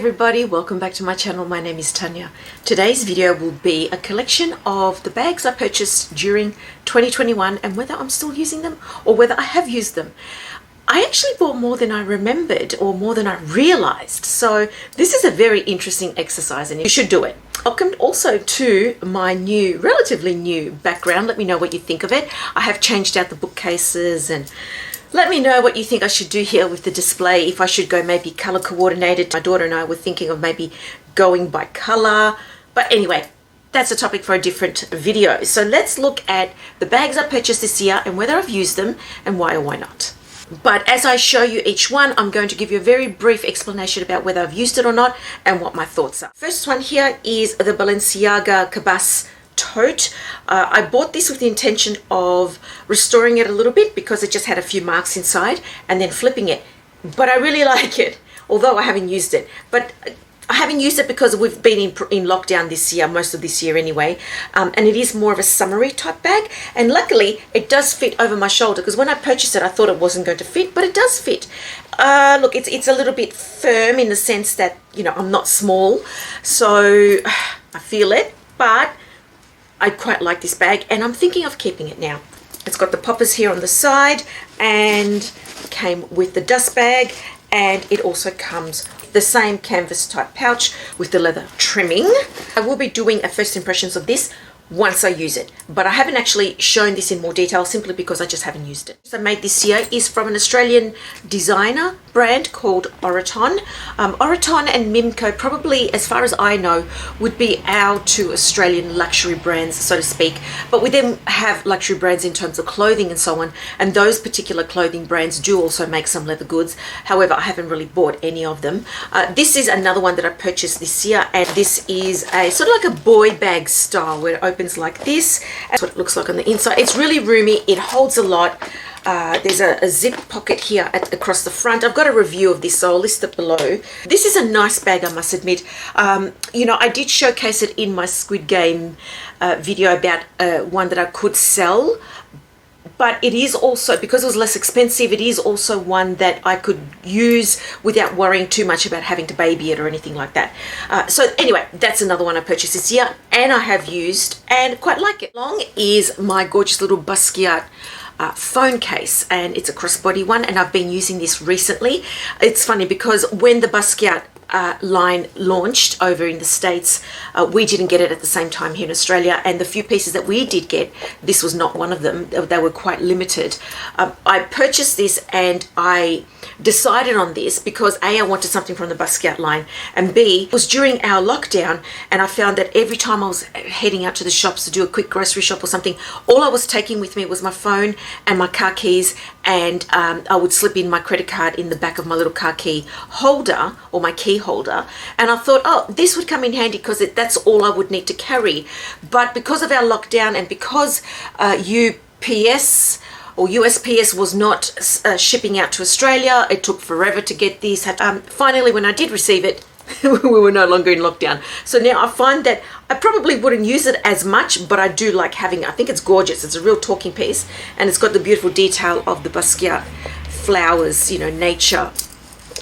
everybody, welcome back to my channel. My name is Tania. Today's video will be a collection of the bags I purchased during 2021 and whether I'm still using them or whether I have used them. I actually bought more than I remembered or more than I realized, so this is a very interesting exercise and you should do it. Welcome also to my relatively new background. Let me know what you think of it. I have changed out the bookcases and let me know what you think I should do here with the display, if I should go maybe color coordinated. My daughter and I were thinking of maybe going by color, but anyway, that's a topic for a different video. So let's look at the bags I purchased this year and whether I've used them and why or why not. But as I show you each one, I'm going to give you a very brief explanation about whether I've used it or not and what my thoughts are. First one here is the Balenciaga Bus Tote. I bought this with the intention of restoring it a little bit because it just had a few marks inside and then flipping it. But I really like it, although I haven't used it. But I haven't used it because we've been in lockdown this year, most of this year anyway, and it is more of a summery type bag, and luckily it does fit over my shoulder because when I purchased it I thought it wasn't going to fit, but it does fit. Look, it's a little bit firm in the sense that, you know, I'm not small, so I feel it, but I quite like this bag and I'm thinking of keeping it now. It's got the poppers here on the side and came with the dust bag, and it also comes the same canvas type pouch with the leather trimming. I will be doing a first impressions of this once I use it, but I haven't actually shown this in more detail simply because I just haven't used it. So I made this year is from an Australian designer brand called Rhodart. Rhodart and Mimco, probably as far as I know, would be our two Australian luxury brands, so to speak, but we then have luxury brands in terms of clothing and so on, and those particular clothing brands do also make some leather goods. However, I haven't really bought any of them. This is another one that I purchased this year, and this is a sort of like a boy bag style where it opens like this. That's what it looks like on the inside. It's really roomy, it holds a lot. There's a zip pocket here across the front. I've got a review of this, so I'll list it below. This is a nice bag, I must admit. You know, I did showcase it in my Squid Game video about one that I could sell, but it is also, because it was less expensive, it is also one that I could use without worrying too much about having to baby it or anything like that. So anyway, that's another one I purchased this year and I have used and quite like it. Along is my gorgeous little Buskia phone case, and it's a crossbody one, and I've been using this recently. It's funny because when the Buskia line launched over in the States, we didn't get it at the same time here in Australia, and the few pieces that we did get, this was not one of them. They were quite limited. I purchased this and I decided on this because A, I wanted something from the Buskia line, and B, it was during our lockdown, and I found that every time I was heading out to the shops to do a quick grocery shop or something, all I was taking with me was my phone and my car keys, and I would slip in my credit card in the back of my little car key holder or my key holder, and I thought, oh, this would come in handy because that's all I would need to carry. But because of our lockdown and because UPS or USPS was not shipping out to Australia, it took forever to get these. Finally, when I did receive it, we were no longer in lockdown. So now I find that I probably wouldn't use it as much, but I do like having it. I think it's gorgeous. It's a real talking piece, and it's got the beautiful detail of the Buskia flowers, you know, nature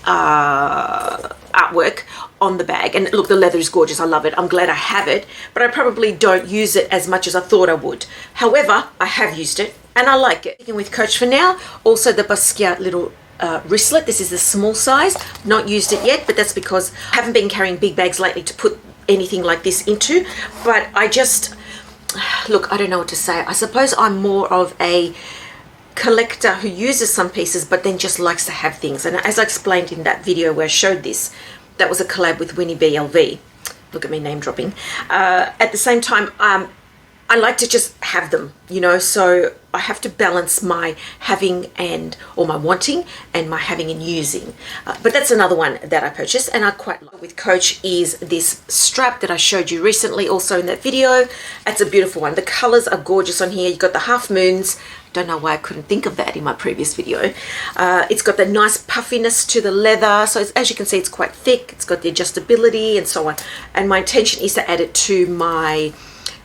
artwork on the bag. And look, the leather is gorgeous. I love it. I'm glad I have it, but I probably don't use it as much as I thought I would. However, I have used it and I like it. Sticking with Coach for now, also the Buskia little wristlet. This is the small size. Not used it yet, but that's because I haven't been carrying big bags lately to put anything like this into. But I just, look, I don't know what to say. I suppose I'm more of a collector who uses some pieces but then just likes to have things, and as I explained in that video where I showed this, that was a collab with Winnie BLV. Look at me name dropping. At the same time, I like to just have them, you know, so I have to balance my having or my wanting and my having and using. But that's another one that I purchased and I quite like. With Coach is this strap that I showed you recently also in that video. It's a beautiful one. The colors are gorgeous on here. You've got the half moons. Don't know why I couldn't think of that in my previous video. It's got the nice puffiness to the leather, so as you can see, it's quite thick. It's got the adjustability and so on, and my intention is to add it to my,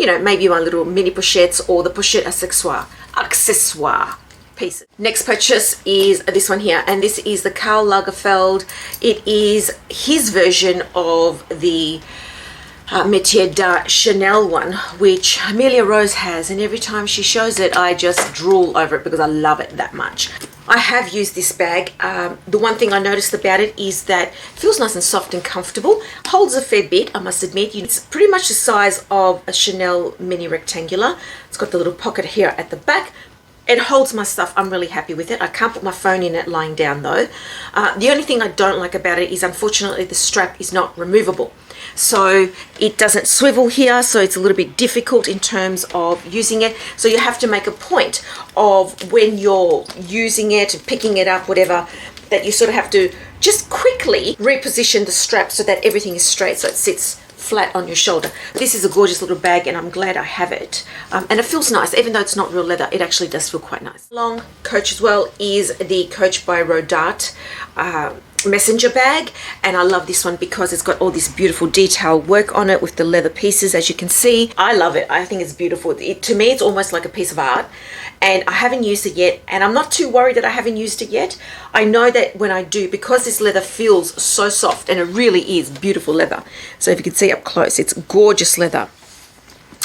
you know, maybe my little mini pochettes or the pochette accessoire. pieces. Next purchase is this one here, and this is the Karl Lagerfeld. It is his version of the Métier d'Art Chanel one, which Amelia Rose has, and every time she shows it I just drool over it because I love it that much. I have used this bag. The one thing I noticed about it is that it feels nice and soft and comfortable. Holds a fair bit, I must admit. It's pretty much the size of a Chanel mini rectangular. It's got the little pocket here at the back. It holds my stuff. I'm really happy with it. I can't put my phone in it lying down though. The only thing I don't like about it is, unfortunately, the strap is not removable. So it doesn't swivel here, so it's a little bit difficult in terms of using it. So you have to make a point of, when you're using it, picking it up, whatever, that you sort of have to just quickly reposition the strap so that everything is straight, so it sits flat on your shoulder. This is a gorgeous little bag, and I'm glad I have it. And it feels nice. Even though it's not real leather, it actually does feel quite nice. Long Coach as well is the Coach by Rhodart messenger bag, and I love this one because it's got all this beautiful detail work on it with the leather pieces, as you can see. I love it. I think it's beautiful. To me, it's almost like a piece of art, and I haven't used it yet, and I'm not too worried that I haven't used it yet. I know that when I do, because this leather feels so soft, and it really is beautiful leather. So if you can see up close, it's gorgeous leather.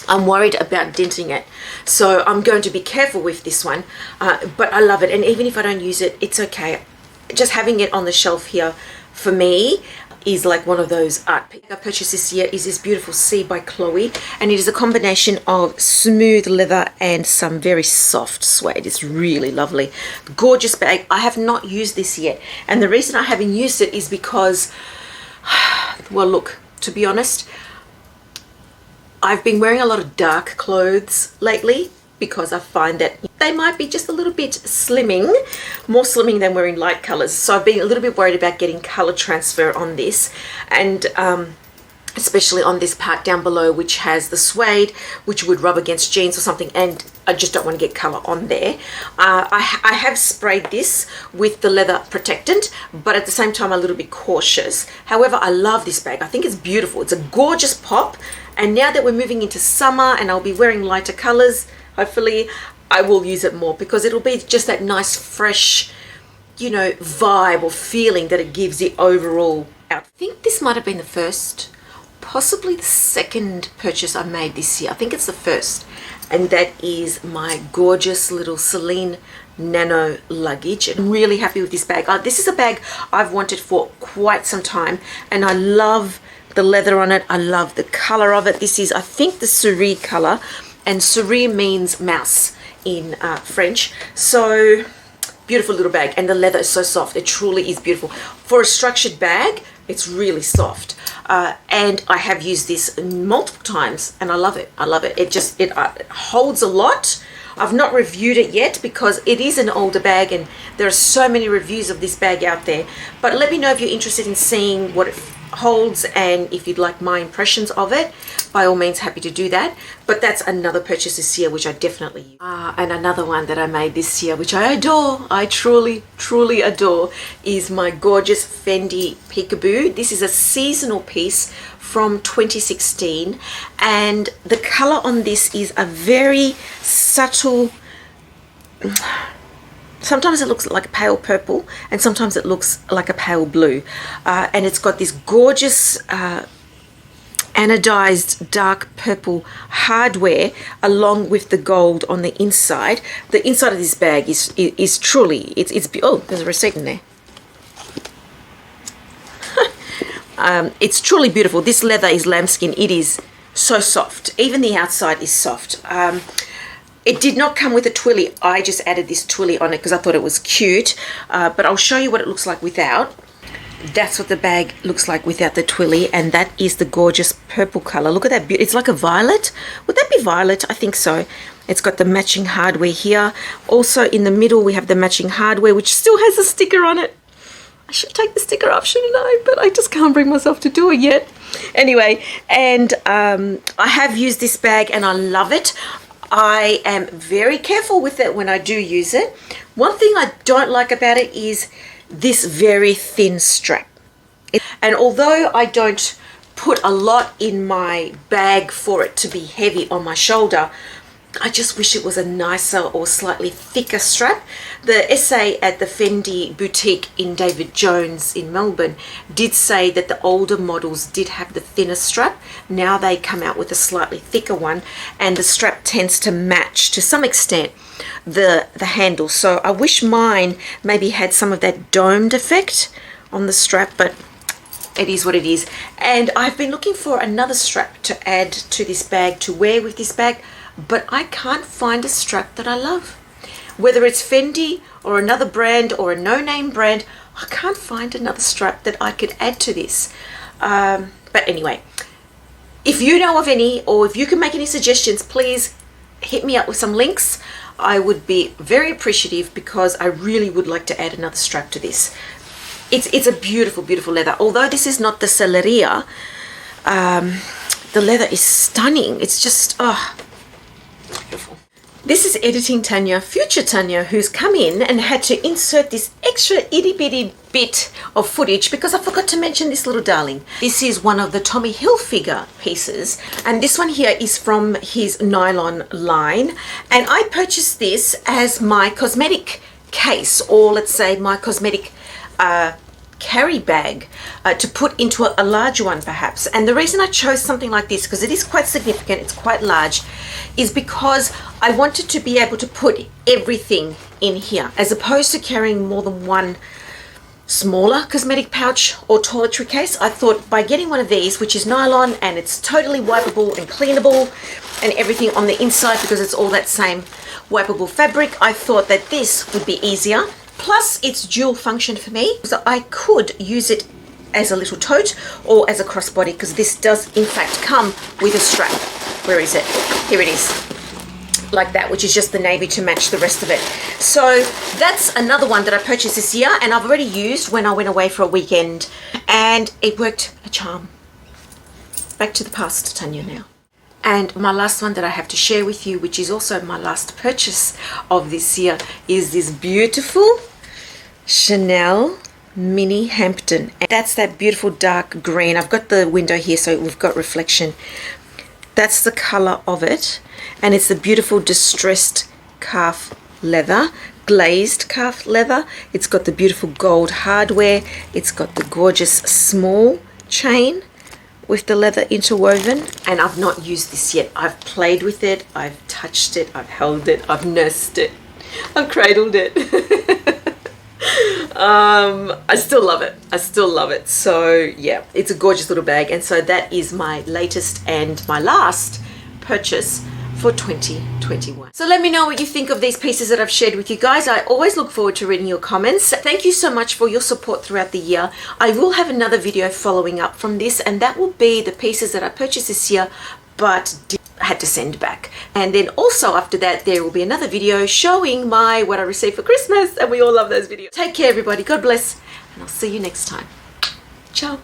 I'm worried about denting it, so I'm going to be careful with this one, but I love it, and even if I don't use it, it's okay. Just having it on the shelf here for me is like one of those art pieces. I purchased this year is this beautiful C by Chloe, and it is a combination of smooth leather and some very soft suede. It's really lovely. Gorgeous bag. I have not used this yet, and the reason I haven't used it is because, well, look, to be honest, I've been wearing a lot of dark clothes lately, because I find that they might be just a little bit slimming, more slimming than wearing light colors. So I've been a little bit worried about getting color transfer on this, and especially on this part down below, which has the suede, which would rub against jeans or something, and I just don't want to get color on there. I have sprayed this with the leather protectant, but at the same time, I'm a little bit cautious. However, I love this bag. I think it's beautiful. It's a gorgeous pop, and now that we're moving into summer and I'll be wearing lighter colors, hopefully I will use it more, because it'll be just that nice, fresh, you know, vibe or feeling that it gives the overall outfit. I think this might have been the first, possibly the second purchase I made this year. I think it's the first, and that is my gorgeous little Celine Nano luggage. I'm really happy with this bag. This is a bag I've wanted for quite some time, and I love the leather on it. I love the color of it. This is, I think, the cerise color, and cerise means mouse in French. So beautiful little bag, and the leather is so soft. It truly is beautiful. For a structured bag, it's really soft, and I have used this multiple times, and I love it. I love it. It holds a lot. I've not reviewed it yet because it is an older bag, and there are so many reviews of this bag out there. But let me know if you're interested in seeing what it holds, and if you'd like my impressions of it, by all means, happy to do that. But that's another purchase this year which I definitely use. And another one that I made this year, which I adore, I truly adore, is my gorgeous Fendi Peekaboo. This is a seasonal piece from 2016, and the color on this is a very subtle, sometimes it looks like a pale purple, and sometimes it looks like a pale blue, and it's got this gorgeous anodized dark purple hardware along with the gold on the inside. The inside of this bag is truly, it's oh, there's a receipt in there. It's truly beautiful. This leather is lambskin. It is so soft. Even the outside is soft. It did not come with a twilly. I just added this twilly on it because I thought it was cute. But I'll show you what it looks like without. That's what the bag looks like without the twilly, and that is the gorgeous purple color. Look at that. It's like a violet. Would that be violet? I think so. It's got the matching hardware here. Also in the middle we have the matching hardware, which still has a sticker on it. I should take the sticker off, shouldn't I? But I just can't bring myself to do it yet. Anyway, and I have used this bag and I love it. I am very careful with it when I do use it. One thing I don't like about it is this very thin strap. And although I don't put a lot in my bag for it to be heavy on my shoulder, I just wish it was a nicer or slightly thicker strap. The essay at the Fendi boutique in David Jones in Melbourne did say that the older models did have the thinner strap. Now they come out with a slightly thicker one, and the strap tends to match to some extent the handle. So I wish mine maybe had some of that domed effect on the strap, but it is what it is. And I've been looking for another strap to add to this bag, to wear with this bag, but I can't find a strap that I love. Whether it's Fendi or another brand or a no-name brand, I can't find another strap that I could add to this. But anyway, if you know of any, or if you can make any suggestions, please hit me up with some links. I would be very appreciative, because I really would like to add another strap to this. It's a beautiful, beautiful leather. Although this is not the Celeria, the leather is stunning. It's just, oh, beautiful. This is editing Tania, future Tania, who's come in and had to insert this extra itty bitty bit of footage because I forgot to mention this little darling. This is one of the Tommy Hilfiger pieces, and this one here is from his nylon line, and I purchased this as my cosmetic case, or let's say my cosmetic carry bag, to put into a larger one perhaps. And the reason I chose something like this, because it is quite significant, it's quite large, is because I wanted to be able to put everything in here, as opposed to carrying more than one smaller cosmetic pouch or toiletry case. I thought by getting one of these, which is nylon and it's totally wipeable and cleanable and everything on the inside, because it's all that same wipeable fabric, I thought that this would be easier. Plus, it's dual function for me, so I could use it as a little tote or as a crossbody, because this does in fact come with a strap. Where is it? Here it is. Like that, which is just the navy to match the rest of it. So that's another one that I purchased this year, and I've already used when I went away for a weekend, and it worked a charm. Back to the past, Tania, now. And my last one that I have to share with you, which is also my last purchase of this year, is this beautiful Chanel mini Hampton. And that's that beautiful dark green. I've got the window here so we've got reflection. That's the color of it, and it's the beautiful distressed calf leather, glazed calf leather. It's got the beautiful gold hardware. It's got the gorgeous small chain with the leather interwoven, and I've not used this yet. I've played with it, I've touched it, I've held it, I've nursed it, I've cradled it. I still love it. I still love it. So yeah, it's a gorgeous little bag, and so that is my latest and my last purchase for 2021. So let me know what you think of these pieces that I've shared with you guys. I always look forward to reading your comments. Thank you so much for your support throughout the year. I will have another video following up from this, and that will be the pieces that I purchased this year but had to send back. And then also after that, there will be another video showing what I received for Christmas, and we all love those videos. Take care, everybody. God bless, and I'll see you next time. Ciao.